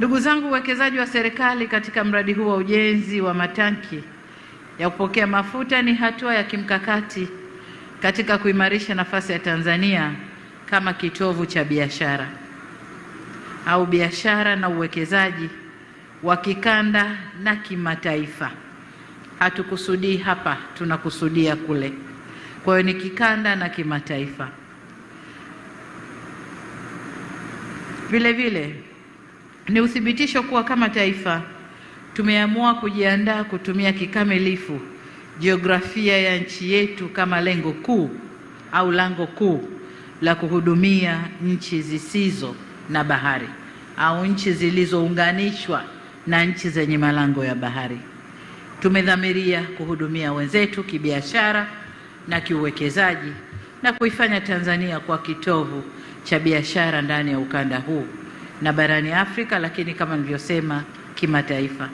Ndugu zangu, uwekezaji wa serikali katika mradi huu wa ujenzi wa matanki ya kupokea mafuta ni hatua ya kimkakati katika kuimarisha nafasi ya Tanzania kama kitovu cha biashara au biashara na uwekezaji wa kikanda na kimataifa. Hatukusudii hapa, tunakusudia kule. Kwa hiyo ni kikanda na kimataifa. Vile vile ni uthibitisho kuwa kama taifa tumeamua kujiandaa kutumia kikamilifu jiografia ya nchi yetu kama lengo kuu au lango kuu la kuhudumia nchi zisizo na bahari au nchi zilizounganishwa na nchi zenye malango ya bahari. Tumedhamiria kuhudumia wenzetu kibiashara na kiuwekezaji na kuifanya Tanzania kwa kitovu cha biashara ndani ya ukanda huu na barani Afrika, lakini kama nilivyosema, kimataifa.